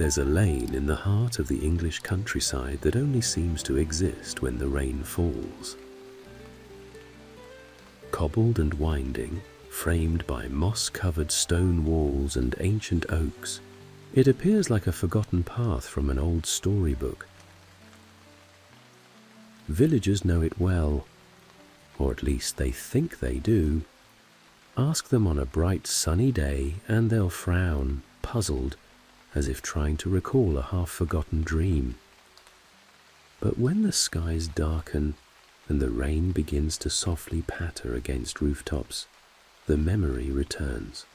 There's a lane in the heart of the English countryside that only seems to exist when the rain falls. Cobbled and winding, framed by moss-covered stone walls and ancient oaks, it appears like a forgotten path from an old storybook. Villagers know it well, or at least they think they do. Ask them on a bright sunny day and they'll frown, puzzled, as if trying to recall a half-forgotten dream. But when the skies darken and the rain begins to softly patter against rooftops, the memory returns,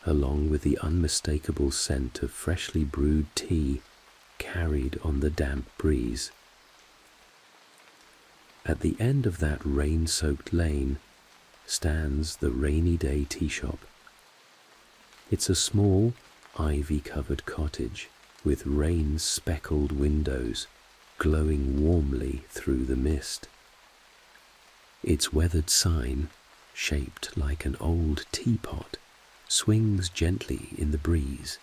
along with the unmistakable scent of freshly brewed tea carried on the damp breeze. At the end of that rain-soaked lane stands the rainy day tea shop. It's a small, ivy-covered cottage with rain-speckled windows glowing warmly through the mist. Its weathered sign, shaped like an old teapot, swings gently in the breeze,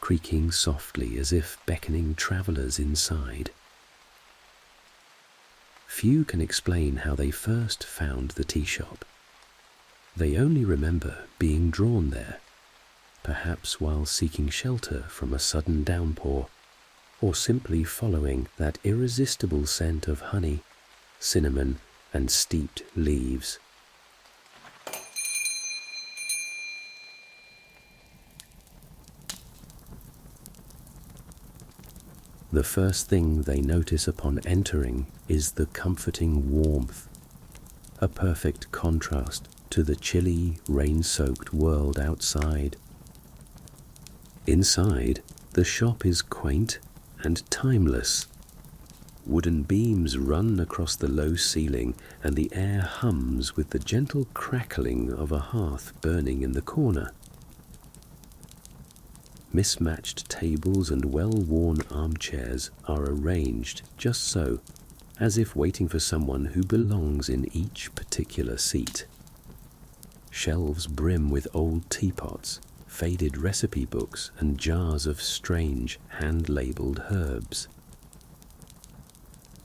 creaking softly as if beckoning travellers inside. Few can explain how they first found the tea shop. They only remember being drawn there, perhaps while seeking shelter from a sudden downpour, or simply following that irresistible scent of honey, cinnamon, and steeped leaves. The first thing they notice upon entering is the comforting warmth, a perfect contrast to the chilly, rain-soaked world outside. Inside, the shop is quaint and timeless. Wooden beams run across the low ceiling and the air hums with the gentle crackling of a hearth burning in the corner. Mismatched tables and well-worn armchairs are arranged just so, as if waiting for someone who belongs in each particular seat. Shelves brim with old teapots, faded recipe books, and jars of strange hand-labeled herbs.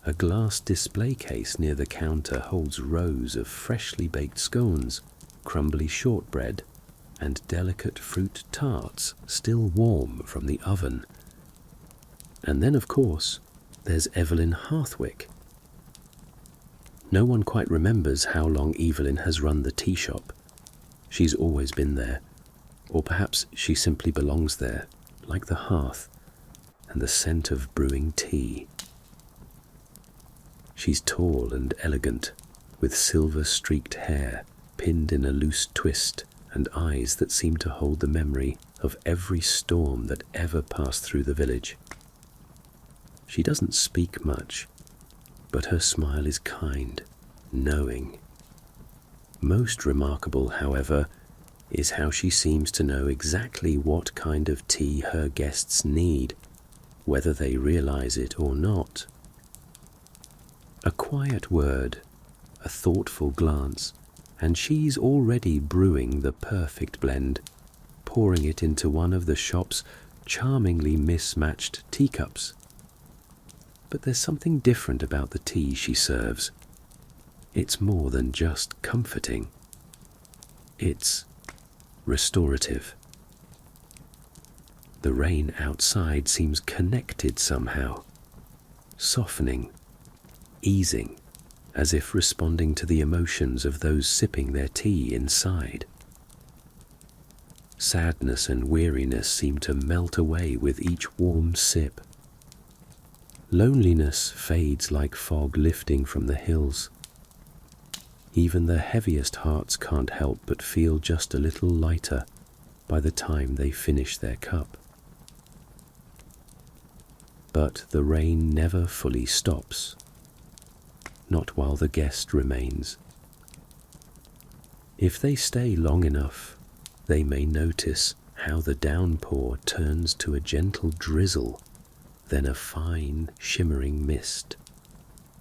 A glass display case near the counter holds rows of freshly baked scones, crumbly shortbread, and delicate fruit tarts still warm from the oven. And then, of course, there's Evelyn Harthwick. No one quite remembers how long Evelyn has run the tea shop. She's always been there, or perhaps she simply belongs there, like the hearth and the scent of brewing tea. She's tall and elegant, with silver-streaked hair pinned in a loose twist and eyes that seem to hold the memory of every storm that ever passed through the village. She doesn't speak much, but her smile is kind, knowing. Most remarkable, however, is how she seems to know exactly what kind of tea her guests need, whether they realize it or not. A quiet word, a thoughtful glance, and she's already brewing the perfect blend, pouring it into one of the shop's charmingly mismatched teacups. But there's something different about the tea she serves. It's more than just comforting. It's restorative. The rain outside seems connected somehow, softening, easing, as if responding to the emotions of those sipping their tea inside. Sadness and weariness seem to melt away with each warm sip. Loneliness fades like fog lifting from the hills. Even the heaviest hearts can't help but feel just a little lighter by the time they finish their cup. But the rain never fully stops. Not while the guest remains. If they stay long enough, they may notice how the downpour turns to a gentle drizzle, then a fine, shimmering mist.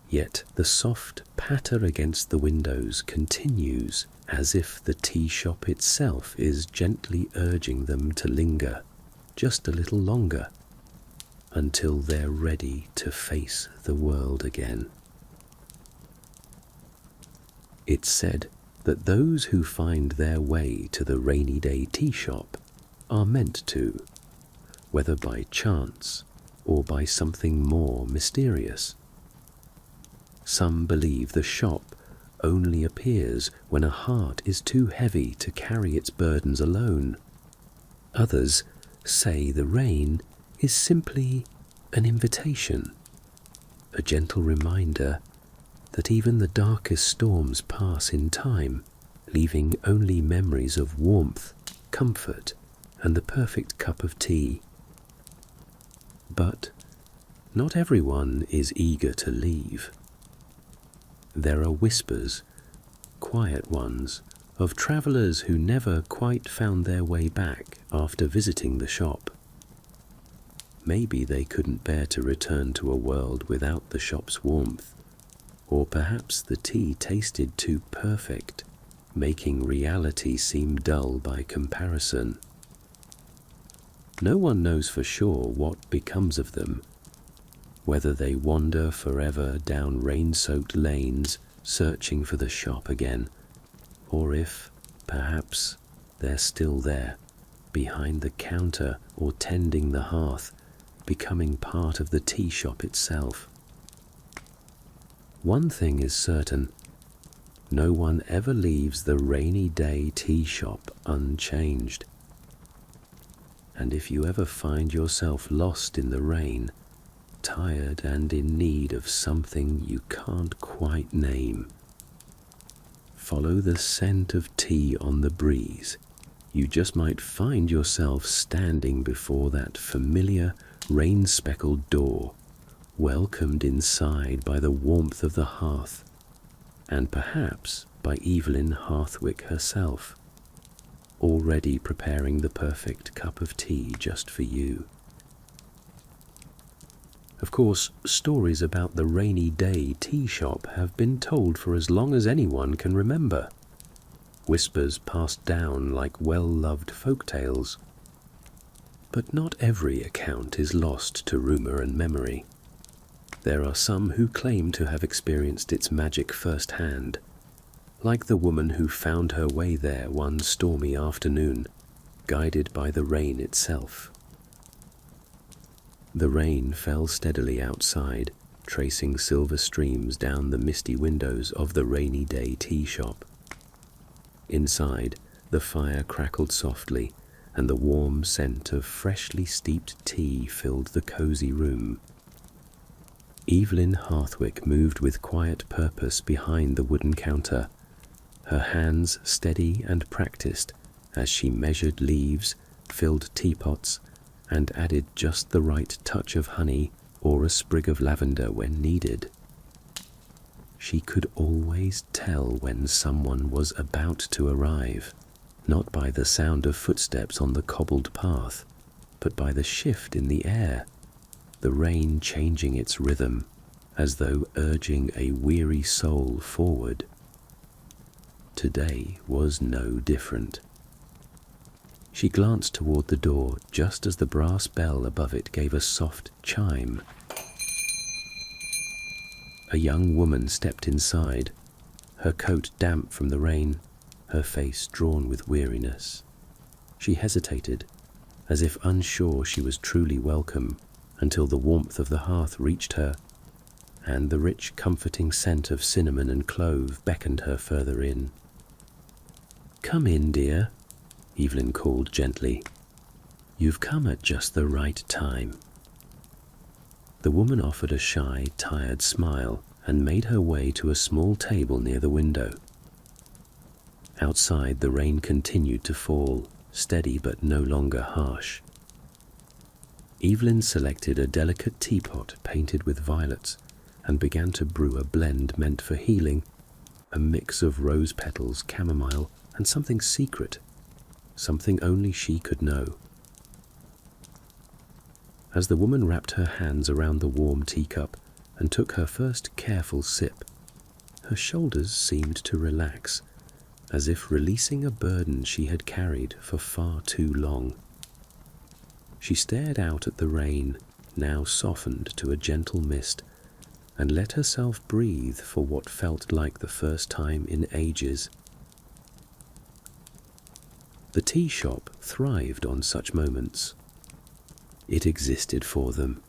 Yet the soft patter against the windows continues, as if the tea shop itself is gently urging them to linger, just a little longer, until they're ready to face the world again. It's said that those who find their way to the rainy day tea shop are meant to, whether by chance or by something more mysterious. Some believe the shop only appears when a heart is too heavy to carry its burdens alone. Others say the rain is simply an invitation, a gentle reminder that even the darkest storms pass in time, leaving only memories of warmth, comfort, and the perfect cup of tea. But not everyone is eager to leave. There are whispers, quiet ones, of travellers who never quite found their way back after visiting the shop. Maybe they couldn't bear to return to a world without the shop's warmth, or perhaps the tea tasted too perfect, making reality seem dull by comparison. No one knows for sure what becomes of them, whether they wander forever down rain-soaked lanes searching for the shop again, or if, perhaps, they're still there, behind the counter or tending the hearth, becoming part of the tea shop itself. One thing is certain: no one ever leaves the rainy day tea shop unchanged. And if you ever find yourself lost in the rain, tired and in need of something you can't quite name, follow the scent of tea on the breeze. You just might find yourself standing before that familiar rain-speckled door, welcomed inside by the warmth of the hearth, and perhaps by Evelyn Harthwick herself, already preparing the perfect cup of tea just for you. Of course, stories about the rainy day tea shop have been told for as long as anyone can remember. Whispers passed down like well-loved folk tales. But not every account is lost to rumour and memory. There are some who claim to have experienced its magic firsthand, like the woman who found her way there one stormy afternoon, guided by the rain itself. The rain fell steadily outside, tracing silver streams down the misty windows of the rainy day tea shop. Inside, the fire crackled softly, and the warm scent of freshly steeped tea filled the cosy room. Evelyn Harthwick moved with quiet purpose behind the wooden counter, her hands steady and practiced as she measured leaves, filled teapots, and added just the right touch of honey or a sprig of lavender when needed. She could always tell when someone was about to arrive, not by the sound of footsteps on the cobbled path, but by the shift in the air, the rain changing its rhythm, as though urging a weary soul forward. Today was no different. She glanced toward the door just as the brass bell above it gave a soft chime. A young woman stepped inside, her coat damp from the rain, her face drawn with weariness. She hesitated, as if unsure she was truly welcome, until the warmth of the hearth reached her, and the rich, comforting scent of cinnamon and clove beckoned her further in. "Come in, dear," Evelyn called gently. "You've come at just the right time." The woman offered a shy, tired smile and made her way to a small table near the window. Outside, the rain continued to fall, steady but no longer harsh. Evelyn selected a delicate teapot painted with violets and began to brew a blend meant for healing, a mix of rose petals, chamomile, and something secret, something only she could know. As the woman wrapped her hands around the warm teacup and took her first careful sip, her shoulders seemed to relax, as if releasing a burden she had carried for far too long. She stared out at the rain, now softened to a gentle mist, and let herself breathe for what felt like the first time in ages. The tea shop thrived on such moments. It existed for them,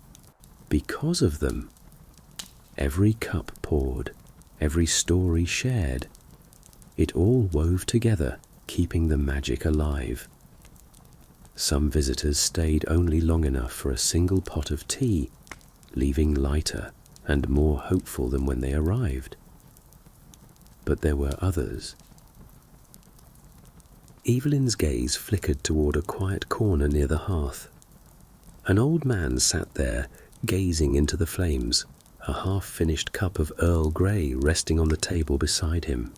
because of them. Every cup poured, every story shared, it all wove together, keeping the magic alive. Some visitors stayed only long enough for a single pot of tea, leaving lighter and more hopeful than when they arrived. But there were others. Evelyn's gaze flickered toward a quiet corner near the hearth. An old man sat there, gazing into the flames, a half-finished cup of Earl Grey resting on the table beside him.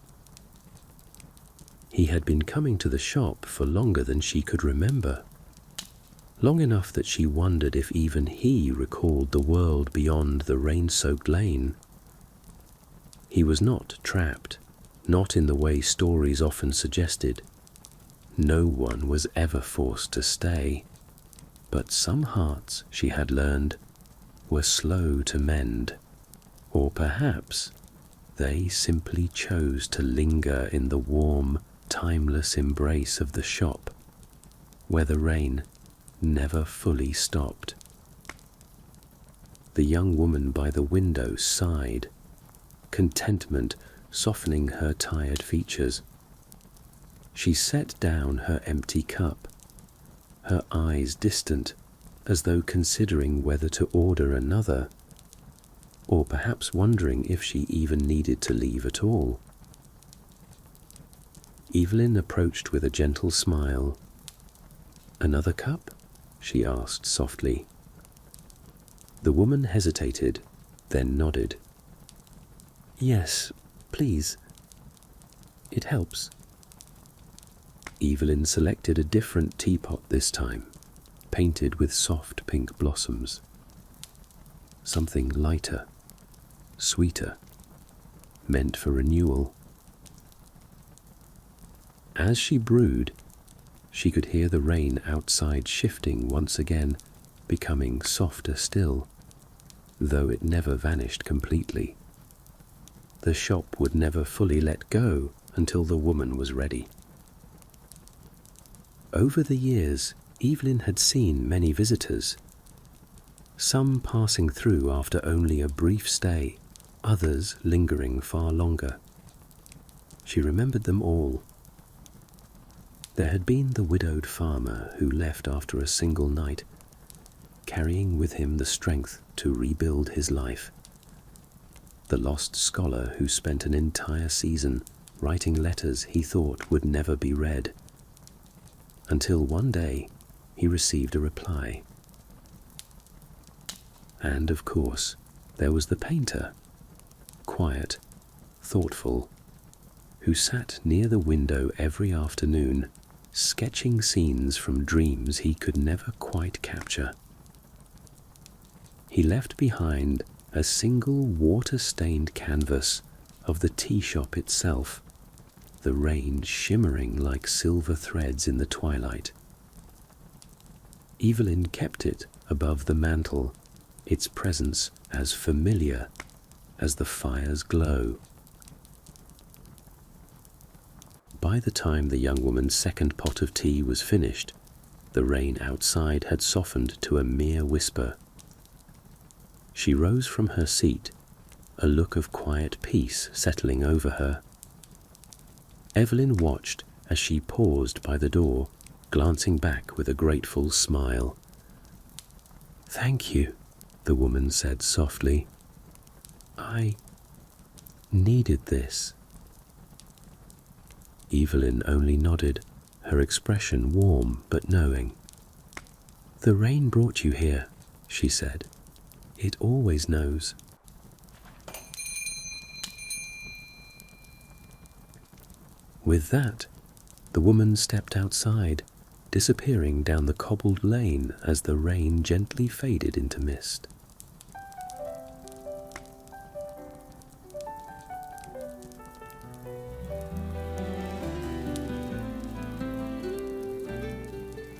He had been coming to the shop for longer than she could remember, long enough that she wondered if even he recalled the world beyond the rain-soaked lane. He was not trapped, not in the way stories often suggested. No one was ever forced to stay, but some hearts, she had learned, were slow to mend, or perhaps they simply chose to linger in the warm, timeless embrace of the shop, where the rain never fully stopped. The young woman by the window sighed, contentment softening her tired features. She set down her empty cup, her eyes distant, as though considering whether to order another, or perhaps wondering if she even needed to leave at all. Evelyn approached with a gentle smile. "Another cup?" she asked softly. The woman hesitated, then nodded. "Yes, please. It helps." Evelyn selected a different teapot this time, painted with soft pink blossoms. Something lighter, sweeter, meant for renewal. As she brewed, she could hear the rain outside shifting once again, becoming softer still, though it never vanished completely. The shop would never fully let go until the woman was ready. Over the years, Evelyn had seen many visitors, some passing through after only a brief stay, others lingering far longer. She remembered them all. There had been the widowed farmer who left after a single night, carrying with him the strength to rebuild his life. The lost scholar who spent an entire season writing letters he thought would never be read, until one day he received a reply. And of course, there was the painter, quiet, thoughtful, who sat near the window every afternoon, sketching scenes from dreams he could never quite capture. He left behind a single water-stained canvas of the tea shop itself, the rain shimmering like silver threads in the twilight. Evelyn kept it above the mantel, its presence as familiar as the fire's glow. By the time the young woman's second pot of tea was finished, the rain outside had softened to a mere whisper. She rose from her seat, a look of quiet peace settling over her. Evelyn watched as she paused by the door, glancing back with a grateful smile. "Thank you," the woman said softly. "I needed this." Evelyn only nodded, her expression warm but knowing. "The rain brought you here," she said. "It always knows." With that, the woman stepped outside, disappearing down the cobbled lane as the rain gently faded into mist.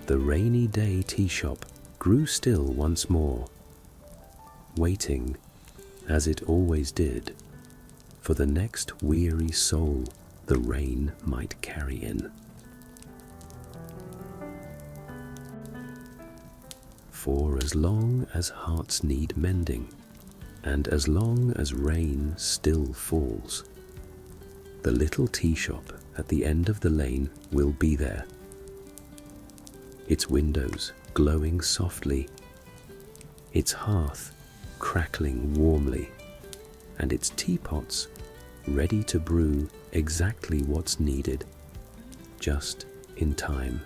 The rainy day tea shop grew still once more, waiting, as it always did, for the next weary soul the rain might carry in. For as long as hearts need mending, and as long as rain still falls, the little tea shop at the end of the lane will be there, its windows glowing softly, its hearth crackling warmly, and its teapots ready to brew exactly what's needed, just in time.